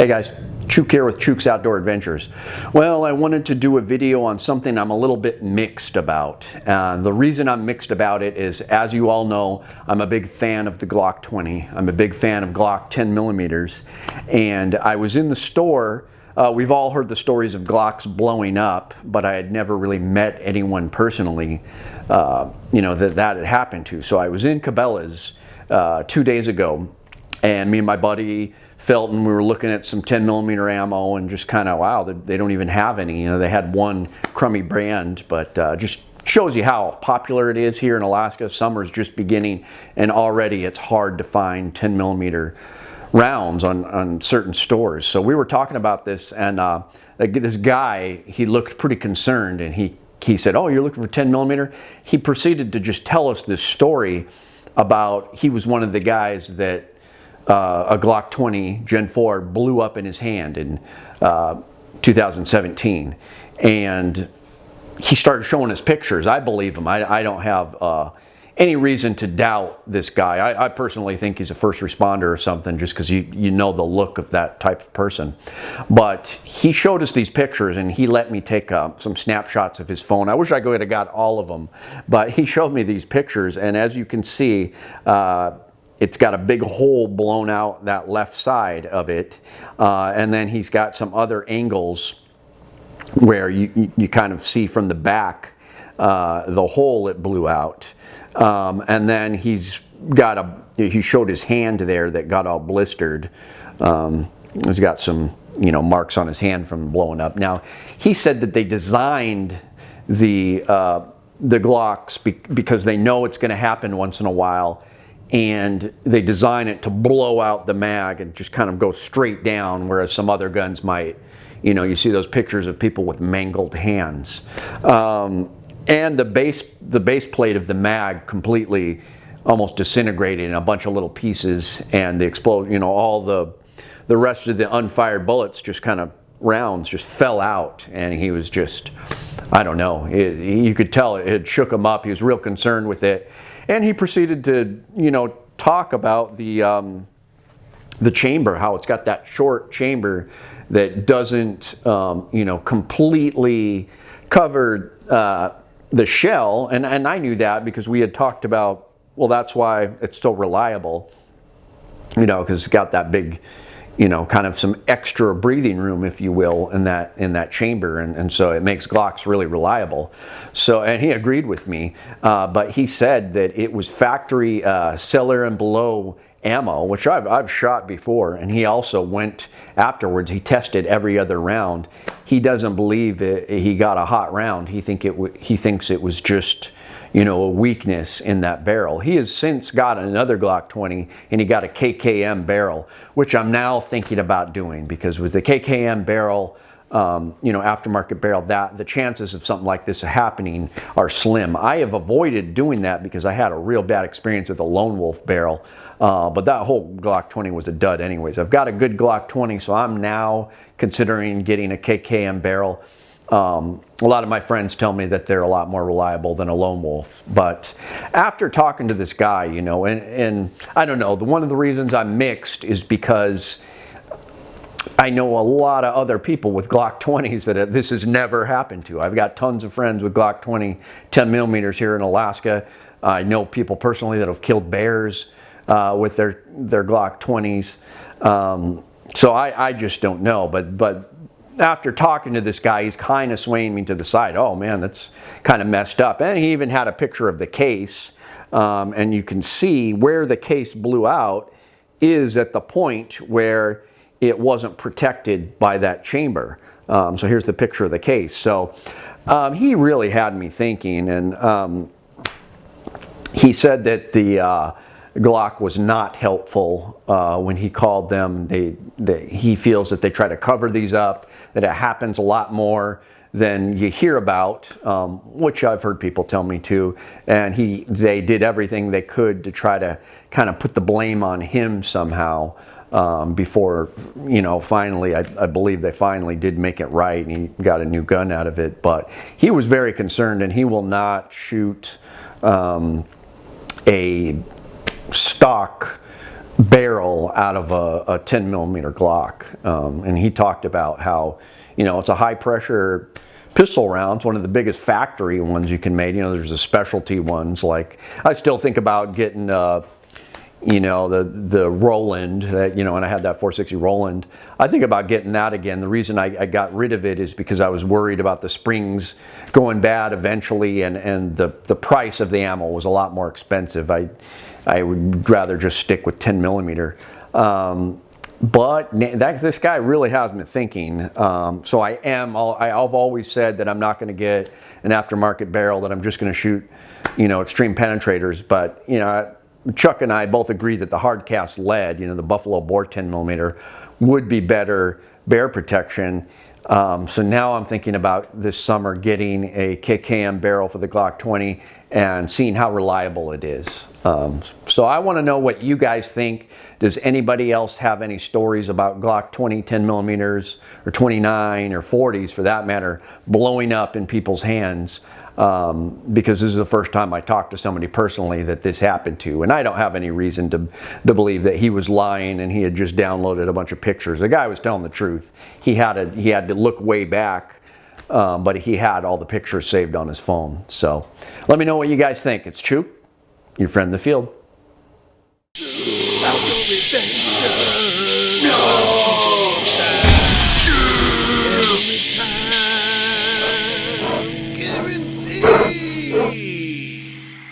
Hey guys, Chuke here with Chuke's Outdoor Adventures. Well, I wanted to do a video on something I'm a little bit mixed about. The reason I'm mixed about it is, as you all know, I'm a big fan of the Glock 20. I'm a big fan of Glock 10mm. And I was in the store. We've all heard the stories of Glocks blowing up, but I had never really met anyone personally, that had happened to. So I was in Cabela's 2 days ago, and me and my buddy Felton, we were looking at some 10mm ammo and just kind of, wow, they don't even have any. They had one crummy brand, but just shows you how popular it is here in Alaska. Summer's just beginning, and already it's hard to find 10mm rounds on certain stores. So we were talking about this, and this guy, he looked pretty concerned, and he said, "Oh, you're looking for 10mm?" He proceeded to just tell us this story about he was one of the guys that a Glock 20 Gen 4 blew up in his hand in 2017, and he started showing us pictures. I believe him. I don't have any reason to doubt this guy. I personally think he's a first responder or something, just because you know the look of that type of person. But he showed us these pictures, and he let me take some snapshots of his phone. I wish I could have got all of them, but he showed me these pictures, and as you can see, it's got a big hole blown out that left side of it, and then he's got some other angles where you kind of see from the back the hole it blew out, and then he showed his hand there that got all blistered. He's got some marks on his hand from blowing up. Now he said that they designed the Glocks because they know it's going to happen once in a while, and they design it to blow out the mag and just kind of go straight down, whereas some other guns might, you see those pictures of people with mangled hands. And the base plate of the mag completely almost disintegrated in a bunch of little pieces, and the explosion, all the rest of the unfired bullets, just kind of rounds, just fell out, and he was just, I don't know, you could tell it shook him up. He was real concerned with it. And he proceeded to, talk about the chamber, how it's got that short chamber that doesn't, completely cover the shell. And I knew that because we had talked about, well, that's why it's so reliable, because it's got that big, kind of some extra breathing room, if you will, in that chamber, and so it makes Glocks really reliable. So, and he agreed with me, but he said that it was factory cellar and below ammo, which I've shot before, and he also went afterwards. He tested every other round. He doesn't believe he got a hot round. He thinks it was just a weakness in that barrel. He has since got another Glock 20, and he got a KKM barrel, which I'm now thinking about doing, because with the KKM barrel, aftermarket barrel, the chances of something like this happening are slim. I have avoided doing that because I had a real bad experience with a Lone Wolf barrel, but that whole Glock 20 was a dud anyways. I've got a good Glock 20, so I'm now considering getting a KKM barrel. A lot of my friends tell me that they're a lot more reliable than a Lone Wolf. But after talking to this guy, and I don't know, one of the reasons I'm mixed is because I know a lot of other people with Glock 20s that this has never happened to. I've got tons of friends with Glock 20 10mm here in Alaska. I know people personally that have killed bears with their Glock 20s. So I just don't know, but after talking to this guy, he's kind of swaying me to the side. Oh man, that's kind of messed up. And he even had a picture of the case, and you can see where the case blew out is at the point where it wasn't protected by that chamber. So here's the picture of the case. So he really had me thinking, and he said that the Glock was not helpful when he called them. He feels that they try to cover these up, that it happens a lot more than you hear about, which I've heard people tell me too. And they did everything they could to try to kind of put the blame on him somehow, before, finally, I believe they finally did make it right, and he got a new gun out of it. But he was very concerned, and he will not shoot a stock barrel out of a 10mm Glock, and he talked about how, you know, it's a high pressure pistol round. It's one of the biggest factory ones you can make. You know, there's the specialty ones, like I still think about getting you know, the Roland, that, you know, and I had that 460 Roland. I think about getting that again. The reason I got rid of it is because I was worried about the springs going bad eventually, and the price of the ammo was a lot more expensive. I would rather just stick with 10mm. But this guy really has me thinking. So I've always said that I'm not going to get an aftermarket barrel, that I'm just going to shoot, you know, extreme penetrators. But, you know, Chuck and I both agree that the hard cast lead, you know, the Buffalo Bore 10mm, would be better bear protection. So now I'm thinking about this summer getting a KKM barrel for the Glock 20 and seeing how reliable it is. So I want to know what you guys think. Does anybody else have any stories about Glock 20 10mm, or 29 or 40s for that matter, blowing up in people's hands? Because this is the first time I talked to somebody personally that this happened to, and I don't have any reason to believe that he was lying and he had just downloaded a bunch of pictures. The guy was telling the truth. He had to look way back, but he had all the pictures saved on his phone. So let me know what you guys think. It's Chuke, your friend in the field. Outdoor adventure. No.